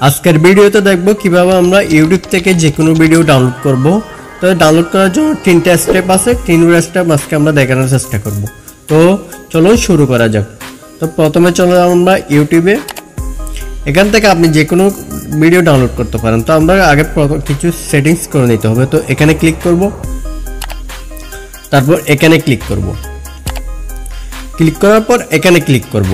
আজকের ভিডিওতে দেখব কিভাবে আমরা ইউটিউব থেকে যে কোনো ভিডিও ডাউনলোড করব। তো ডাউনলোড করার জন্য তিনটা স্টেপ আছে, তিনটা স্টেপ আজকে আমরা দেখানোর চেষ্টা করব। তো চলো শুরু করা যাক। তো প্রথমে চলো আমরা ইউটিউবে, এখান থেকে আপনি যে কোনো ভিডিও ডাউনলোড করতে পারেন। তো আমরা আগে কিছু সেটিংস করে নিতে হবে। তো এখানে ক্লিক করব, তারপর এখানে ক্লিক করব, ক্লিক করার পর এখানে ক্লিক করব।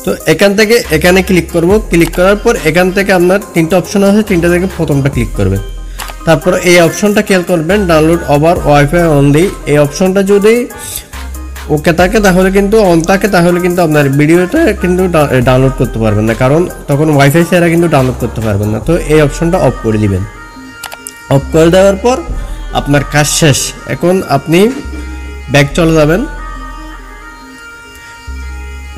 তো এখান থেকে এখানে ক্লিক করব, ক্লিক করার পর এখান থেকে আপনার তিনটা অপশন আছে, তিনটা থেকে প্রথমটা ক্লিক করবেন। তারপর এই অপশনটা খেয়াল করবেন, ডাউনলোড ওভার ওয়াইফাই অনলি। এই অপশনটা যদি ওকে থাকে তাহলে কিন্তু অন থাকে, তাহলে কিন্তু আপনার ভিডিওটা কিন্তু ডাউনলোড করতে পারবেন না, কারণ তখন ওয়াইফাই ছাড়া কিন্তু ডাউনলোড করতে পারবেন না। তো এই অপশনটা অফ করে দিবেন। অফ করে দেওয়ার পর আপনার কাজ শেষ। এখন আপনি ব্যাক চলে যাবেন।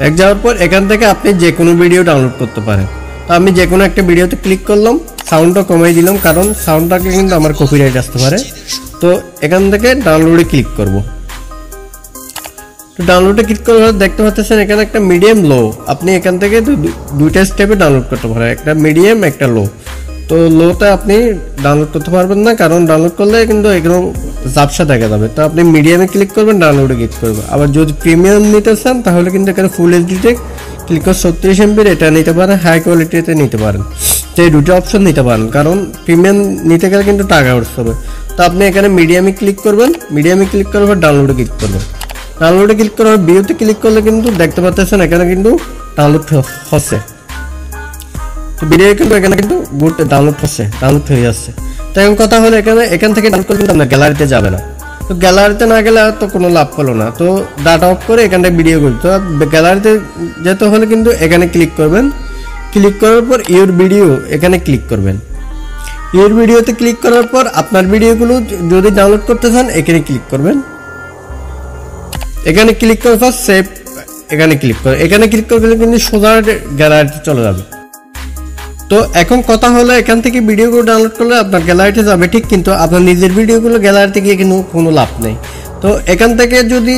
এক যাওয়ার পর এখান থেকে আপনি যে কোনো ভিডিও ডাউনলোড করতে পারেন। তো আমি যে কোনো একটা ভিডিওতে ক্লিক করলাম, সাউন্ডটা কমাই দিলাম, কারণ সাউন্ডটাকে কিন্তু আমার কপিরাইট আসতে পারে। তো এখান থেকে ডাউনলোডে ক্লিক করব। তো ডাউনলোডে ক্লিক করার দেখতে পাচ্ছেন এখানে একটা মিডিয়াম লো। আপনি এখান থেকে দুইটা স্টেপে ডাউনলোড করতে পারেন, একটা মিডিয়াম একটা লো। তো লোতে আপনি ডাউনলোড করতে পারবেন না, কারণ ডাউনলোড করলে কিন্তু এগুলো ঝাপসা দেখা যাবে। তো আপনি মিডিয়ামে ক্লিক করবেন, ডাউনলোডে ক্লিক করবেন। আবার যদি প্রিমিয়াম নিতে চান তাহলে কিন্তু এখানে ফুল এইচডিতে ক্লিক করে 36 MB এটা নিতে পারেন, হাই কোয়ালিটিতে নিতে পারেন। তো এই দুটো অপশন নিতে পারেন, কারণ প্রিমিয়াম নিতে গেলে কিন্তু টাকা খরচ হবে। তো আপনি এখানে মিডিয়ামে ক্লিক করবেন, মিডিয়ামে ক্লিক করার পর ডাউনলোডে ক্লিক করবেন। ডাউনলোডে ক্লিক করার ভিডিওতে ক্লিক করলে কিন্তু দেখতে পাচ্ছেন এখানে কিন্তু ডাউনলোড হচ্ছে। তো ভিডিও কিন্তু এখানে কিন্তু ডাউনলোড হচ্ছে, ডাউনলোড হয়ে যাচ্ছে। তো এখন কথা হলো এখান থেকে ডাউনলোড করলে কিন্তু আপনার গ্যালারিতে যাবে না। তো গ্যালারিতে না গেলে আর তো কোনো লাভ পেলো না। তো ডাটা অফ করে এখানটা ভিডিও করতে, তো গ্যালারিতে যেতে হলে কিন্তু এখানে ক্লিক করবেন। ক্লিক করার পর ইউর ভিডিও এখানে ক্লিক করবেন। ইউর ভিডিওতে ক্লিক করার পর আপনার ভিডিওগুলো যদি ডাউনলোড করতে চান এখানে ক্লিক করবেন। এখানে ক্লিক করার পর সেভ এখানে ক্লিক করে, এখানে ক্লিক করলে কিন্তু সোজা গ্যালারিতে চলে যাবে। তো এখন কথা হলো এখান থেকে ভিডিওগুলো ডাউনলোড করলে আপনার গ্যালারিতে যাবে ঠিক, কিন্তু আপনার নিজের ভিডিওগুলো গ্যালারিতে গিয়ে কিন্তু কোনো লাভ নেই। তো এখান থেকে যদি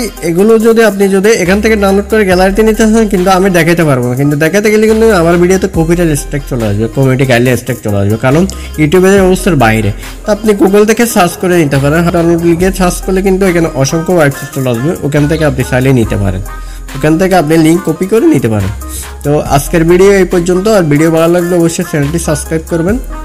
আপনি এখান থেকে ডাউনলোড করে গ্যালারিতে নিতে চান, কিন্তু আমি দেখাতে পারবো না। কিন্তু দেখাতে গেলে কিন্তু আমার ভিডিওতে কপিরাইট স্ট্রাইক চলে আসবে, কমিউনিটি গাইডলাইন স্ট্রাইক চলে আসবে, কারণ ইউটিউবের অবস্থার বাইরে। তো আপনি গুগল থেকে সার্চ করে নিতে পারেন, ডাউনলোড লিখে সার্চ করলে কিন্তু এখানে অসংখ্য ওয়েবসাইট চলে আসবে, ওখান থেকে আপনি চাইলে নিতে পারেন, ওখান থেকে আপনি লিঙ্ক কপি করে নিতে পারেন। তো আজকের ভিডিও এই পর্যন্ত। আর ভিডিও ভালো লাগলে অবশ্যই চ্যানেলটি সাবস্ক্রাইব করবেন।